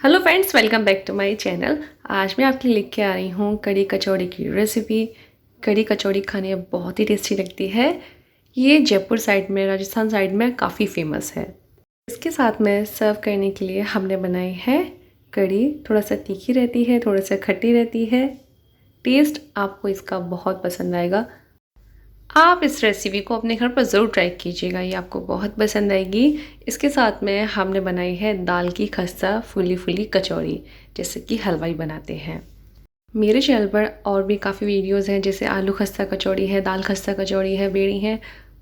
Hello friends, welcome back to my channel. आज मैं आपके लिए लेके आ रही हूँ कढ़ी कचौड़ी की रेसिपी। कढ़ी कचौड़ी खाने में बहुत ही टेस्टी लगती है। ये जयपुर साइड में, राजस्थान साइड में काफ़ी फेमस है। इसके साथ में सर्व करने के लिए हमने बनाई है कढ़ी। थोड़ा सा तीखी रहती है, थोड़ा सा खट्टी रहती है। टेस्ट आपको इसका बहुत पसंद आएगा। आप इस रेसिपी को अपने घर पर ज़रूर ट्राई कीजिएगा, ये आपको बहुत पसंद आएगी। इसके साथ में हमने बनाई है दाल की खस्ता फूली फूली कचौड़ी, जैसे कि हलवाई बनाते हैं। मेरे चैनल पर और भी काफ़ी वीडियोस हैं, जैसे आलू खस्ता कचौड़ी है, दाल खस्ता कचौड़ी है, बेड़ी है।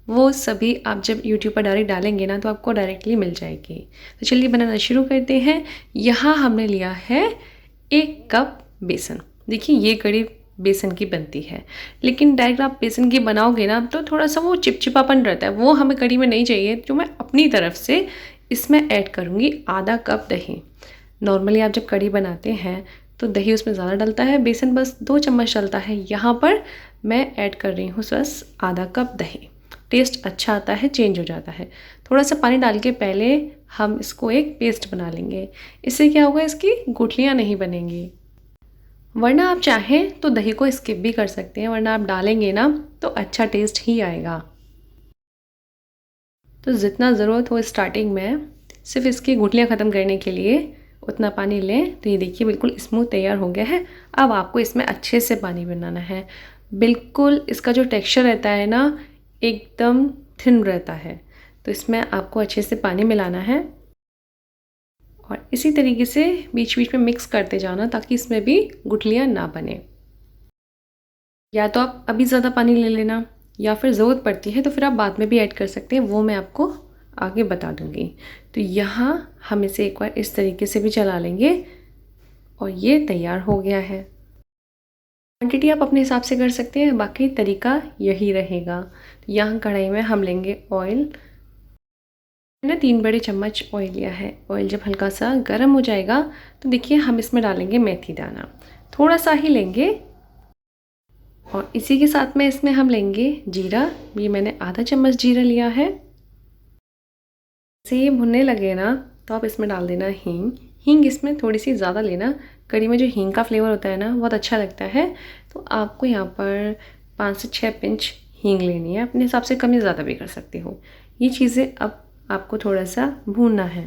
वो सभी आप जब यूट्यूब पर डायरेक्ट डालेंगे ना तो आपको डायरेक्टली मिल जाएगी। तो चलिए बनाना शुरू करते हैं। यहाँ हमने लिया है 1 कप बेसन। देखिए ये कढ़ी बेसन की बनती है, लेकिन डायरेक्ट आप बेसन की बनाओगे ना तो थोड़ा सा वो चिपचिपापन रहता है, वो हमें कढ़ी में नहीं चाहिए। जो मैं अपनी तरफ से इसमें ऐड करूँगी आधा कप दही। नॉर्मली आप जब कढ़ी बनाते हैं तो दही उसमें ज़्यादा डलता है, बेसन बस 2 चम्मच डलता है। यहाँ पर मैं ऐड कर रही हूँ बस आधा कप दही। टेस्ट अच्छा आता है, चेंज हो जाता है। थोड़ा सा पानी डाल के पहले हम इसको एक पेस्ट बना लेंगे। इससे क्या होगा, इसकी गुठलियाँ नहीं बनेंगी। वरना आप चाहें तो दही को स्किप भी कर सकते हैं, वरना आप डालेंगे ना तो अच्छा टेस्ट ही आएगा। तो जितना ज़रूरत हो स्टार्टिंग में सिर्फ इसकी गुठलियाँ ख़त्म करने के लिए उतना पानी लें। तो ये देखिए बिल्कुल स्मूथ तैयार हो गया है। अब आपको इसमें अच्छे से पानी बनाना है। बिल्कुल इसका जो टेक्सचर रहता है ना, एकदम थिन रहता है। तो इसमें आपको अच्छे से पानी मिलाना है और इसी तरीके से बीच बीच में मिक्स करते जाना, ताकि इसमें भी गुठलियाँ ना बने। या तो आप अभी ज़्यादा पानी ले लेना, या फिर ज़रूरत पड़ती है तो फिर आप बाद में भी ऐड कर सकते हैं, वो मैं आपको आगे बता दूँगी। तो यहाँ हम इसे एक बार इस तरीके से भी चला लेंगे और ये तैयार हो गया है। क्वांटिटी आप अपने हिसाब से कर सकते हैं, बाकी तरीका यही रहेगा। तो यहाँ कढ़ाई में हम लेंगे ऑयल। मैंने 3 बड़े चम्मच ऑयल लिया है। ऑयल जब हल्का सा गर्म हो जाएगा तो देखिए हम इसमें डालेंगे मेथी दाना। थोड़ा सा ही लेंगे और इसी के साथ में इसमें हम लेंगे जीरा। ये मैंने आधा चम्मच जीरा लिया है। से ये भुनने लगे ना तो आप इसमें डाल देना हींग। हींग इसमें थोड़ी सी ज़्यादा लेना। कढ़ी में जो हींग का फ्लेवर होता है ना, बहुत अच्छा लगता है। तो आपको यहाँ पर 5 से 6 पिंच हींग लेनी है। अपने हिसाब से कम या ज़्यादा भी कर सकते हो। ये चीज़ें अब आपको थोड़ा सा भूनना है।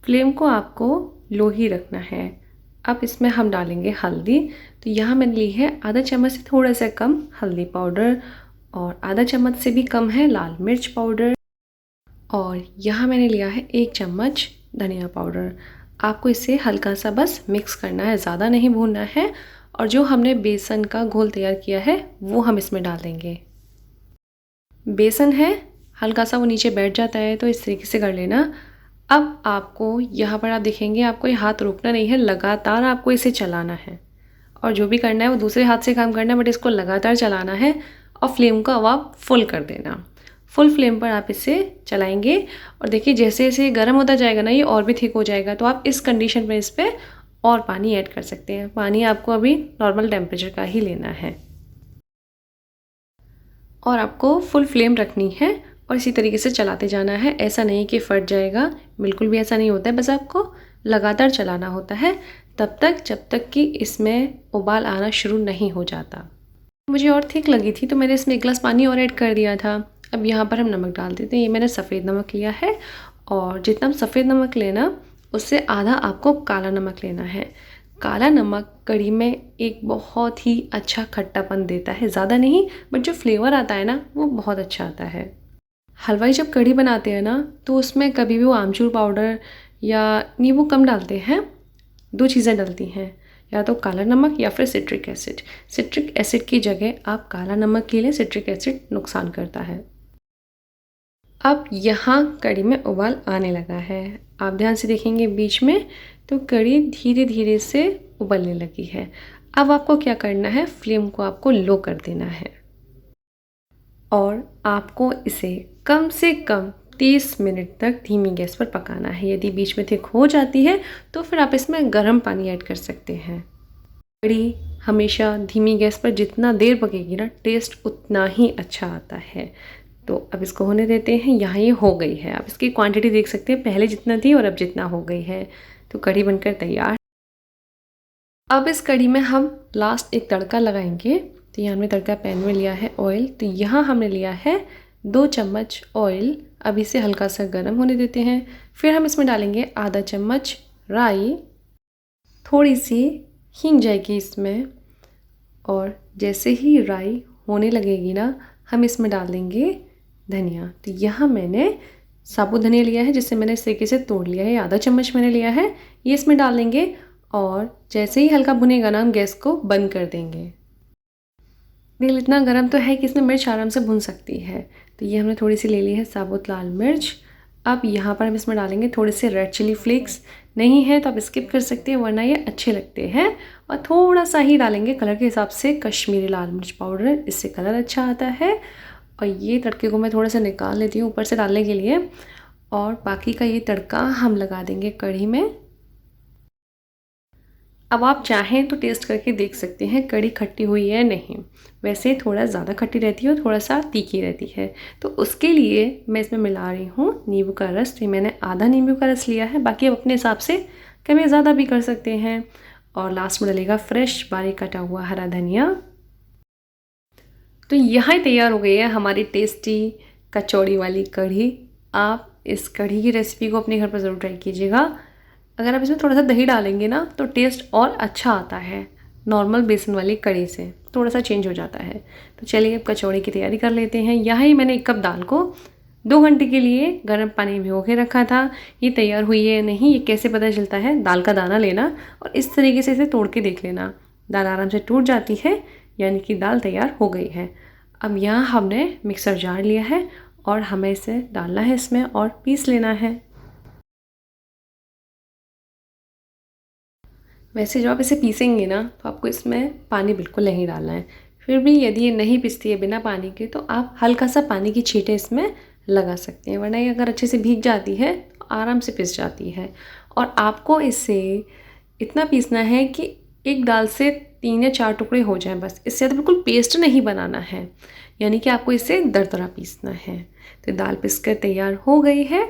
फ्लेम को आपको लो ही रखना है। अब इसमें हम डालेंगे हल्दी। तो यहाँ मैंने ली है आधा चम्मच से थोड़ा सा कम हल्दी पाउडर, और आधा चम्मच से भी कम है लाल मिर्च पाउडर, और यहाँ मैंने लिया है 1 चम्मच धनिया पाउडर। आपको इसे हल्का सा बस मिक्स करना है, ज़्यादा नहीं भूनना है। और जो हमने बेसन का घोल तैयार किया है वो हम इसमें डाल देंगे। बेसन है हल्का सा वो नीचे बैठ जाता है, तो इस तरीके से कर लेना। अब आपको यहाँ पर आप देखेंगे आपको ये हाथ रोकना नहीं है, लगातार आपको इसे चलाना है। और जो भी करना है वो दूसरे हाथ से काम करना है, बट इसको लगातार चलाना है। और फ्लेम को अब आप फुल कर देना। फुल फ्लेम पर आप इसे चलाएंगे और देखिए जैसे जैसे गर्म होता जाएगा ना, ये और भी थिक हो जाएगा। तो आप इस कंडीशन पर इस पर और पानी ऐड कर सकते हैं। पानी आपको अभी नॉर्मल टेम्परेचर का ही लेना है और आपको फुल फ्लेम रखनी है और इसी तरीके से चलाते जाना है। ऐसा नहीं कि फट जाएगा, बिल्कुल भी ऐसा नहीं होता है। बस आपको लगातार चलाना होता है तब तक जब तक कि इसमें उबाल आना शुरू नहीं हो जाता। मुझे और थिक लगी थी तो मैंने इसमें 1 गिलास पानी और ऐड कर दिया था। अब यहाँ पर हम नमक डाल देते हैं। ये मैंने सफ़ेद नमक लिया है, और जितना हम सफ़ेद नमक लेना उससे आधा आपको काला नमक लेना है। काला नमक कढ़ी में एक बहुत ही अच्छा खट्टापन देता है, ज़्यादा नहीं, बट जो फ्लेवर आता है ना वो बहुत अच्छा आता है। हलवाई जब कढ़ी बनाते हैं ना तो उसमें कभी भी वो आमचूर पाउडर या नींबू कम डालते हैं। 2 चीज़ें डलती हैं, या तो काला नमक या फिर सिट्रिक एसिड। सिट्रिक एसिड की जगह आप काला नमक ले लें, सिट्रिक एसिड नुकसान करता है। अब यहाँ कढ़ी में उबाल आने लगा है। आप ध्यान से देखेंगे बीच में तो कढ़ी धीरे धीरे से उबलने लगी है। अब आपको क्या करना है, फ्लेम को आपको लो कर देना है और आपको इसे कम से कम 30 मिनट तक धीमी गैस पर पकाना है। यदि बीच में थिक हो जाती है तो फिर आप इसमें गर्म पानी ऐड कर सकते हैं। कढ़ी हमेशा धीमी गैस पर जितना देर पकेगी ना, टेस्ट उतना ही अच्छा आता है। तो अब इसको होने देते हैं। यहाँ ये हो गई है। अब इसकी क्वांटिटी देख सकते हैं, पहले जितना थी और अब जितना हो गई है। तो कढ़ी बनकर तैयार। अब इस कढ़ी में हम लास्ट एक तड़का लगाएंगे। तो यहाँ हमने तड़का पैन में लिया है ऑयल। तो यहाँ हमने लिया है 2 चम्मच ऑयल। अब इसे हल्का सा गर्म होने देते हैं। फिर हम इसमें डालेंगे आधा चम्मच राई, थोड़ी सी हींग जाएगी इसमें। और जैसे ही राई होने लगेगी ना, हम इसमें डाल देंगे धनिया। तो यहाँ मैंने साबुत धनिया लिया है, जिससे मैंने इस तरीके से तोड़ लिया है। आधा चम्मच मैंने लिया है, ये इसमें डाल देंगे। और जैसे ही हल्का भुनेगा ना, हम गैस को बंद कर देंगे। तेल इतना गर्म तो है कि इसमें मिर्च आराम से भुन सकती है। तो ये हमने थोड़ी सी ले ली है साबुत लाल मिर्च। अब यहाँ पर हम इसमें डालेंगे थोड़े से रेड चिली फ्लेक्स। नहीं है तो आप स्किप कर सकते हैं, वरना ये अच्छे लगते हैं। और थोड़ा सा ही डालेंगे कलर के हिसाब से कश्मीरी लाल मिर्च पाउडर, इससे कलर अच्छा आता है। और ये तड़के को मैं थोड़ा सा निकाल लेती हूँ ऊपर से डालने के लिए। और बाकी का ये तड़का हम लगा देंगे कढ़ी में। अब आप चाहें तो टेस्ट करके देख सकते हैं कढ़ी खट्टी हुई है नहीं। वैसे थोड़ा ज़्यादा खट्टी रहती है और थोड़ा सा तीखी रहती है। तो उसके लिए मैं इसमें मिला रही हूँ नींबू का रस। तो मैंने आधा नींबू का रस लिया है, बाकी आप अपने हिसाब से कम या ज़्यादा भी कर सकते हैं। और लास्ट में डलेगा फ्रेश बारीक कटा हुआ हरा धनिया। तो यहाँ तैयार हो गई है हमारी टेस्टी कचौड़ी वाली कढ़ी। आप इस कढ़ी की रेसिपी को अपने घर पर ज़रूर ट्राई कीजिएगा। अगर आप इसमें थोड़ा सा दही डालेंगे ना, तो टेस्ट और अच्छा आता है। नॉर्मल बेसन वाली कढ़ी से थोड़ा सा चेंज हो जाता है। तो चलिए अब कचौड़ी की तैयारी कर लेते हैं। यहाँ ही मैंने 1 कप दाल को 2 घंटे के लिए गर्म पानी में भिगो के रखा था। ये तैयार हुई है नहीं, ये कैसे पता चलता है? दाल का दाना लेना और इस तरीके से इसे तोड़ के देख लेना। दाल आराम से टूट जाती है, यानी कि दाल तैयार हो गई है। अब यहाँ हमने मिक्सर जार लिया है और हमें इसे डालना है इसमें और पीस लेना है। वैसे जब आप इसे पीसेंगे ना, तो आपको इसमें पानी बिल्कुल नहीं डालना है। फिर भी यदि ये नहीं पिसती है बिना पानी के, तो आप हल्का सा पानी की छींटे इसमें लगा सकते हैं, वरना ये अगर अच्छे से भीग जाती है तो आराम से पिस जाती है। और आपको इसे इतना पीसना है कि एक दाल से 3 या 4 टुकड़े हो जाएं बस। इससे ज़्यादा बिल्कुल पेस्ट नहीं बनाना है, यानी कि आपको इसे दरदरा पीसना है। तो दाल पिस कर तैयार हो गई है।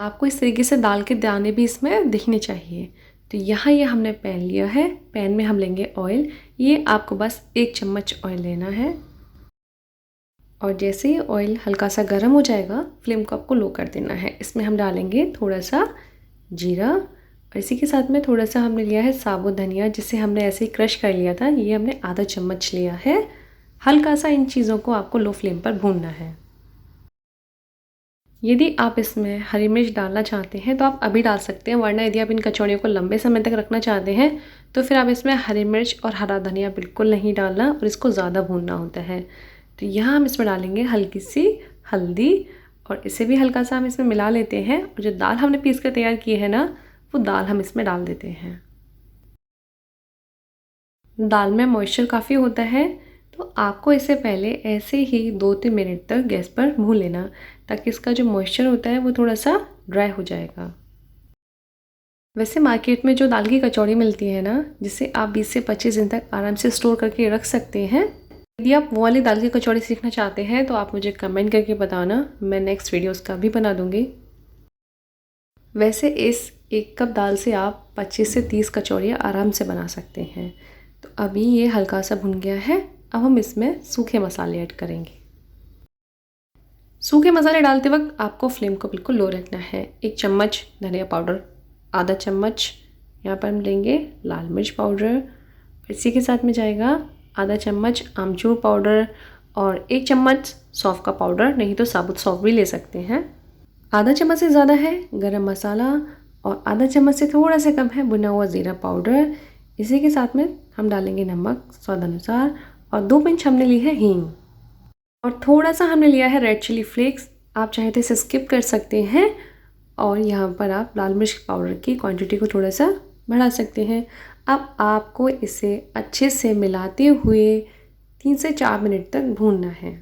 आपको इस तरीके से दाल के दाने भी इसमें दिखने चाहिए। तो यहाँ ये हमने पैन लिया है। पैन में हम लेंगे ऑयल। ये आपको बस 1 चम्मच ऑयल लेना है। और जैसे ही ऑयल हल्का सा गर्म हो जाएगा, फ्लेम को आपको लो कर देना है। इसमें हम डालेंगे थोड़ा सा जीरा और इसी के साथ में थोड़ा सा हमने लिया है साबुत धनिया, जिसे हमने ऐसे ही क्रश कर लिया था। ये हमने आधा चम्मच लिया है। हल्का सा इन चीज़ों को आपको लो फ्लेम पर भूनना है। यदि आप इसमें हरी मिर्च डालना चाहते हैं तो आप अभी डाल सकते हैं, वरना यदि आप इन कचौड़ियों को लंबे समय तक रखना चाहते हैं तो फिर आप इसमें हरी मिर्च और हरा धनिया बिल्कुल नहीं डालना और इसको ज़्यादा भूनना होता है। तो यहाँ हम इसमें डालेंगे हल्की सी हल्दी और इसे भी हल्का सा हम इसमें मिला लेते हैं। और जो दाल हमने पीस कर तैयार की है ना, वो दाल हम इसमें डाल देते हैं। दाल में मॉइस्चर काफ़ी होता है, तो आपको इसे पहले ऐसे ही 2-3 मिनट तक गैस पर भून लेना, ताकि इसका जो मॉइस्चर होता है वो थोड़ा सा ड्राई हो जाएगा। वैसे मार्केट में जो दाल की कचौड़ी मिलती है ना, जिसे आप 20 से 25 दिन तक आराम से स्टोर करके रख सकते हैं। यदि आप वो वाली दाल की कचौड़ी सीखना चाहते हैं तो आप मुझे कमेंट करके बताना, मैं नेक्स्ट वीडियो उसका भी बना दूँगी। वैसे इस 1 कप दाल से आप 25 से 30 कचौड़ियाँ आराम से बना सकते हैं। तो अभी ये हल्का सा भुन गया है। अब हम इसमें सूखे मसाले ऐड करेंगे। सूखे मसाले डालते वक्त आपको फ्लेम को बिल्कुल लो रखना है। 1 चम्मच धनिया पाउडर, आधा चम्मच यहाँ पर हम लेंगे लाल मिर्च पाउडर, इसी के साथ में जाएगा आधा चम्मच आमचूर पाउडर और 1 चम्मच सौंफ का पाउडर, नहीं तो साबुत सौंफ भी ले सकते हैं। आधा चम्मच से ज़्यादा है गरम मसाला और आधा चम्मच से थोड़ा सा कम है भुना हुआ ज़ीरा पाउडर। इसी के साथ में हम डालेंगे नमक स्वाद अनुसार और 2 पिंच हमने ली है हींग और थोड़ा सा हमने लिया है रेड चिली फ्लेक्स। आप चाहे तो इसे स्किप कर सकते हैं और यहाँ पर आप लाल मिर्च पाउडर की क्वांटिटी को थोड़ा सा बढ़ा सकते हैं। अब आपको इसे अच्छे से मिलाते हुए 3 से 4 मिनट तक भूनना है।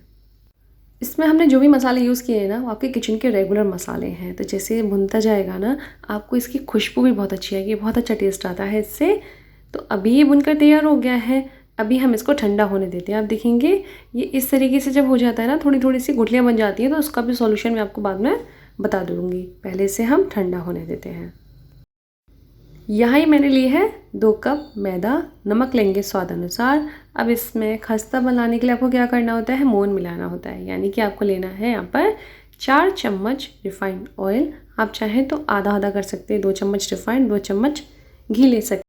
इसमें हमने जो भी मसाले यूज़ किए हैं ना, वो आपके किचन के रेगुलर मसाले हैं। तो जैसे भुनता जाएगा ना, आपको इसकी खुशबू भी बहुत अच्छी आएगी, बहुत अच्छा टेस्ट आता है इससे। तो अभी ये भुनकर तैयार हो गया है। अभी हम इसको ठंडा होने देते हैं। आप देखेंगे ये इस तरीके से जब हो जाता है ना, थोड़ी थोड़ी सी गुठलियाँ बन जाती हैं, तो उसका भी सॉल्यूशन मैं आपको बाद में बता दूँगी। पहले इसे हम ठंडा होने देते हैं। यहाँ ही मैंने ली है 2 कप मैदा, नमक लेंगे स्वाद अनुसार। अब इसमें खस्ता बनाने के लिए आपको क्या करना होता है, मोहन मिलाना होता है। यानी कि आपको लेना है यहाँ पर 4 चम्मच रिफाइंड ऑयल। आप चाहें तो आधा आधा कर सकते हैं, 2 चम्मच रिफाइंड 2 चम्मच घी ले सकते।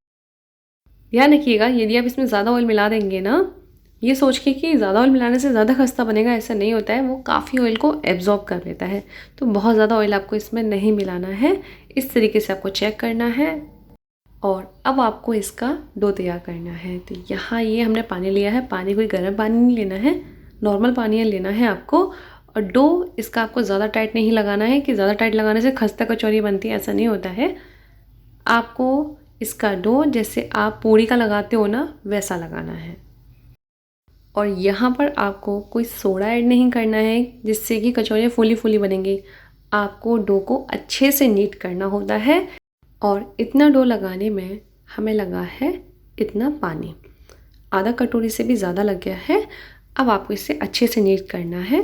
ध्यान रखिएगा, यदि आप इसमें ज़्यादा ऑयल मिला देंगे ना, ये सोच के कि ज़्यादा ऑयल मिलाने से ज़्यादा खस्ता बनेगा, ऐसा नहीं होता है। वो काफ़ी ऑयल को एब्जॉर्ब कर लेता है, तो बहुत ज़्यादा ऑयल आपको इसमें नहीं मिलाना है। इस तरीके से आपको चेक करना है। और अब आपको इसका डो तैयार करना है। तो यहाँ ये हमने पानी लिया है, पानी कोई गर्म पानी नहीं लेना है, नॉर्मल पानी लेना है आपको। और डो इसका आपको ज़्यादा टाइट नहीं लगाना है कि ज़्यादा टाइट लगाने से खस्ता कचौरी बनती है, ऐसा नहीं होता है। आपको इसका डो जैसे आप पूड़ी का लगाते हो ना, वैसा लगाना है। और यहाँ पर आपको कोई सोडा ऐड नहीं करना है जिससे कि कचौरियाँ फूली फूली बनेंगी। आपको डो को अच्छे से नीट करना होता है। और इतना डो लगाने में हमें लगा है इतना पानी, आधा कटोरी से भी ज़्यादा लग गया है। अब आपको इसे अच्छे से नीट करना है।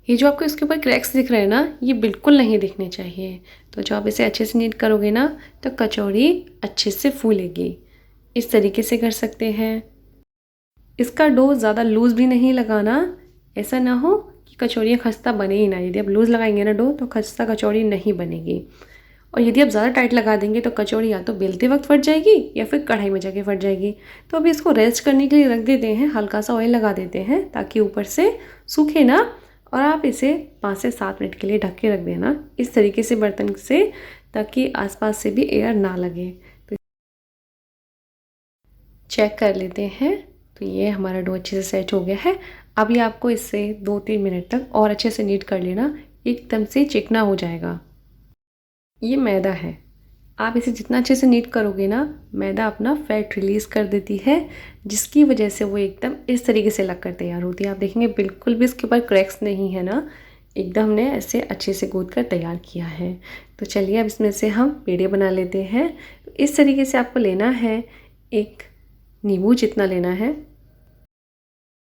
ये जो आपको इसके ऊपर क्रैक्स दिख रहे हैं ना, ये बिल्कुल नहीं दिखने चाहिए। तो जब आप इसे अच्छे से नीट करोगे ना, तो कचौरी अच्छे से फूलेगी। इस तरीके से कर सकते हैं। इसका डो ज़्यादा लूज़ भी नहीं लगाना, ऐसा ना हो कि कचौरियाँ खस्ता बने ही ना। यदि आप लूज़ लगाएंगे ना डो, तो खस्ता कचौरी नहीं बनेगी। और यदि आप ज़्यादा टाइट लगा देंगे तो कचौड़ी या तो बेलते वक्त फट जाएगी या फिर कढ़ाई में जाके फट जाएगी। तो अभी इसको रेस्ट करने के लिए रख देते हैं, हल्का सा ऑयल लगा देते हैं ताकि ऊपर से सूखे ना। और आप इसे 5 से 7 मिनट के लिए ढक के रख देना इस तरीके से बर्तन से, ताकि आसपास से भी एयर ना लगे। तो चेक कर लेते हैं। तो ये हमारा डो अच्छे से सेट हो गया है। अभी आपको इससे 2-3 मिनट तक और अच्छे से नीट कर लेना, एकदम से चिकना हो जाएगा। ये मैदा है, आप इसे जितना अच्छे से नीट करोगे ना, मैदा अपना फैट रिलीज़ कर देती है, जिसकी वजह से वो एकदम इस तरीके से लग कर तैयार होती है। आप देखेंगे बिल्कुल भी इसके ऊपर क्रैक्स नहीं है ना, एकदम हमने ऐसे अच्छे से गूँथ कर तैयार किया है। तो चलिए अब इसमें से हम पेड़े बना लेते हैं। तो इस तरीके से आपको लेना है, एक नींबू जितना लेना है।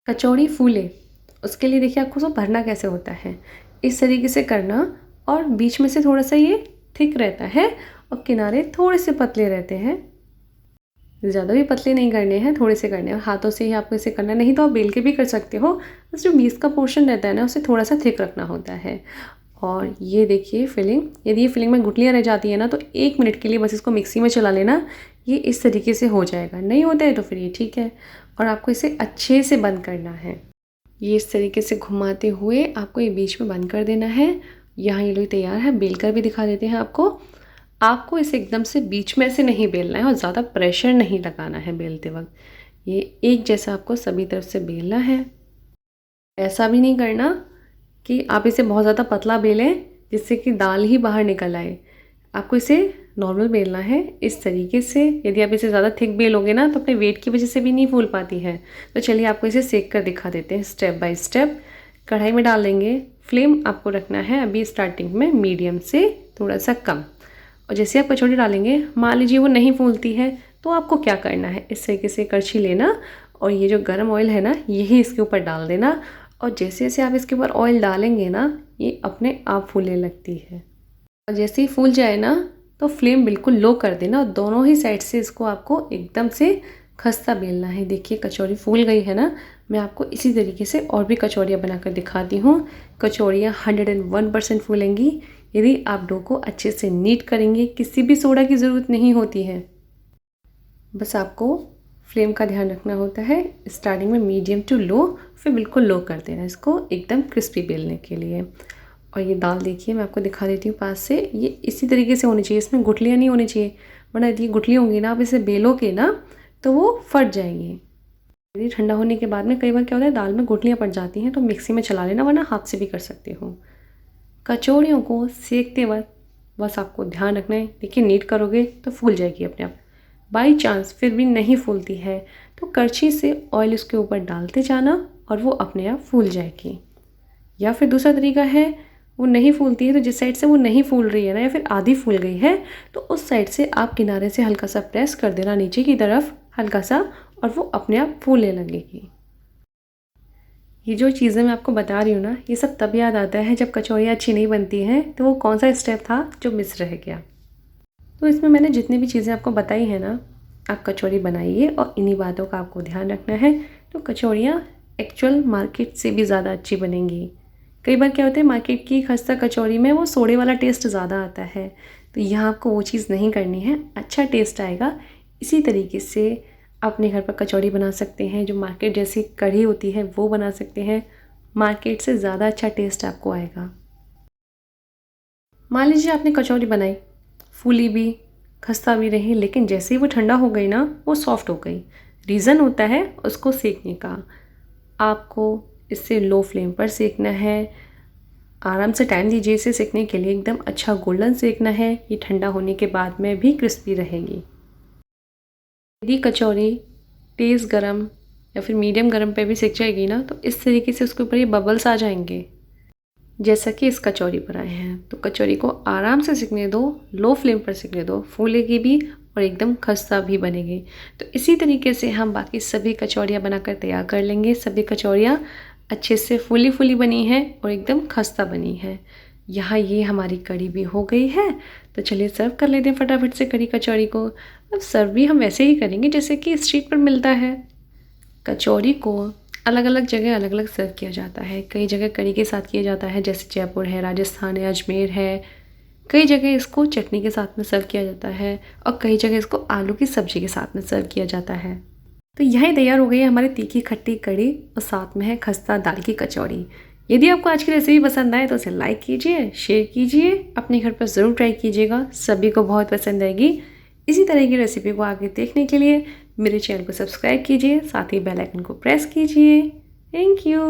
कचौड़ी फूले उसके लिए देखिए आपको उसको भरना कैसे होता है, इस तरीके से करना। और बीच में से थोड़ा सा ये थिक रहता है और किनारे थोड़े से पतले रहते हैं। ज़्यादा भी पतले नहीं करने हैं, थोड़े से करने हैं। हाथों से ही आपको इसे करना, नहीं तो आप बेल के भी कर सकते हो। बस जो बीच का पोर्शन रहता है ना, उसे थोड़ा सा थिक रखना होता है। और ये देखिए फिलिंग, यदि ये फिलिंग में गुठलियाँ रह जाती है ना, तो 1 मिनट के लिए बस इसको मिक्सी में चला लेना, ये इस तरीके से हो जाएगा। नहीं होता है तो फिर ये ठीक है। और आपको इसे अच्छे से बंद करना है। ये इस तरीके से घुमाते हुए आपको ये बीच में बंद कर देना है। यहाँ ये लोई तैयार है, बेल कर भी दिखा देते हैं आपको। आपको इसे एकदम से बीच में से नहीं बेलना है और ज़्यादा प्रेशर नहीं लगाना है बेलते वक्त। ये एक जैसा आपको सभी तरफ से बेलना है। ऐसा भी नहीं करना कि आप इसे बहुत ज़्यादा पतला बेलें जिससे कि दाल ही बाहर निकल आए। आपको इसे नॉर्मल बेलना है इस तरीके से। यदि आप इसे ज़्यादा थिक बेलोगे ना, तो अपने वेट की वजह से भी नहीं फूल पाती है। तो चलिए आपको इसे सेक कर दिखा देते हैं स्टेप बाय स्टेप। कढ़ाई में डाल देंगे, फ्लेम आपको रखना है अभी स्टार्टिंग में मीडियम से थोड़ा सा कम। और जैसे आप कचौड़ी डालेंगे, मान लीजिए वो नहीं फूलती है, तो आपको क्या करना है, इस तरीके से कड़छी लेना और ये जो गर्म ऑयल है ना, यही इसके ऊपर डाल देना। और जैसे जैसे आप इसके ऊपर ऑयल डालेंगे ना, ये अपने आप फूलने लगती है। और जैसे ही फूल जाए ना, तो फ्लेम बिल्कुल लो कर देना और दोनों ही साइड से इसको आपको एकदम से खस्ता बेलना है। देखिए कचौरी फूल गई है ना। मैं आपको इसी तरीके से और भी कचौरियाँ बनाकर दिखाती हूँ। कचौरियाँ 101% फूलेंगी यदि आप डो को अच्छे से नीट करेंगे। किसी भी सोडा की ज़रूरत नहीं होती है, बस आपको फ्लेम का ध्यान रखना होता है। स्टार्टिंग में मीडियम टू लो, फिर बिल्कुल लो कर देना इसको एकदम क्रिस्पी बेलने के लिए। और ये दाल देखिए, मैं आपको दिखा देती हूँ पास से। ये इसी तरीके से होनी चाहिए, इसमें गुठलियाँ नहीं होनी चाहिए, वरना यदि गुठलियाँ होंगी ना, आप इसे बेलोगे ना तो वो फट जाएंगी। यदि ठंडा होने के बाद में कई बार क्या होता है, दाल में गुठलियाँ पड़ जाती हैं, तो मिक्सी में चला लेना, वरना हाथ से भी कर सकते हो। कचौड़ियों को सेकते वक्त बस आपको ध्यान रखना है, देखिए नीट करोगे तो फूल जाएगी अपने आप। बाई चांस फिर भी नहीं फूलती है, तो करछी से ऑयल उसके ऊपर डालते जाना और वो अपने आप फूल जाएगी। या फिर दूसरा तरीका है, वो नहीं फूलती है तो जिस साइड से वो नहीं फूल रही है ना, या फिर आधी फूल गई है, तो उस साइड से आप किनारे से हल्का सा प्रेस कर देना नीचे की तरफ हल्का सा, और वो अपने आप फूलने लगेगी। ये जो चीज़ें मैं आपको बता रही हूँ ना, ये सब तब याद आता है जब कचौड़ियाँ अच्छी नहीं बनती हैं, तो वो कौन सा स्टेप था जो मिस रह गया। तो इसमें मैंने जितनी भी चीज़ें आपको बताई हैं ना, आप कचौड़ी बनाइए और इन्हीं बातों का आपको ध्यान रखना है, तो कचौड़ियाँ एक्चुअल मार्केट से भी ज़्यादा अच्छी बनेंगी। कई बार क्या होता है, मार्केट की खस्ता कचौड़ी में वो सोडे वाला टेस्ट ज़्यादा आता है, तो यहाँ आपको वो चीज़ नहीं करनी है, अच्छा टेस्ट आएगा। इसी तरीके से आप अपने घर पर कचौड़ी बना सकते हैं, जो मार्केट जैसी कढ़ी होती है वो बना सकते हैं, मार्केट से ज़्यादा अच्छा टेस्ट आपको आएगा। मान लीजिए आपने कचौड़ी बनाई, फूली भी, खस्ता भी रही, लेकिन जैसे ही वो ठंडा हो गई ना, वो सॉफ्ट हो गई। रीज़न होता है उसको सेकने का। आपको इसे लो फ्लेम पर सेकना है, आराम से टाइम दीजिए इसे सेकने के लिए, एकदम अच्छा गोल्डन सेकना है। ये ठंडा होने के बाद में भी क्रिस्पी रहेगी। यदि कचौड़ी तेज़ गरम या फिर मीडियम गरम पे भी सिक जाएगी ना, तो इस तरीके से उसके ऊपर ये बबल्स आ जाएंगे, जैसा कि इस कचौरी पर आए हैं। तो कचौरी को आराम से सिकने दो, लो फ्लेम पर सिकने दो, फूलेगी भी और एकदम खस्ता भी बनेगी। तो इसी तरीके से हम बाकी सभी कचौड़ियाँ बनाकर तैयार कर लेंगे। सभी कचौड़ियाँ अच्छे से फूली फूली बनी हैं और एकदम खस्ता बनी है। यहाँ ये हमारी कढ़ी भी हो गई है, तो चलिए सर्व कर लेते हैं फटाफट से कढ़ी कचौड़ी को। अब सर्व भी हम वैसे ही करेंगे जैसे कि स्ट्रीट पर मिलता है। कचौरी को अलग अलग जगह अलग अलग सर्व किया जाता है। कई जगह कढ़ी के साथ किया जाता है, जैसे जयपुर है, राजस्थान है, अजमेर है। कई जगह इसको चटनी के साथ में सर्व किया जाता है और कई जगह इसको आलू की सब्जी के साथ में सर्व किया जाता है। तो यहीं तैयार हो गई है हमारी तीखी खट्टी कढ़ी और साथ में है खस्ता दाल की कचौड़ी। यदि आपको आज की रेसिपी पसंद आए तो उसे लाइक कीजिए, शेयर कीजिए, अपने घर पर ज़रूर ट्राई कीजिएगा, सभी को बहुत पसंद आएगी। इसी तरह की रेसिपी को आगे देखने के लिए मेरे चैनल को सब्सक्राइब कीजिए, साथ ही बेल आइकन को प्रेस कीजिए। Thank you.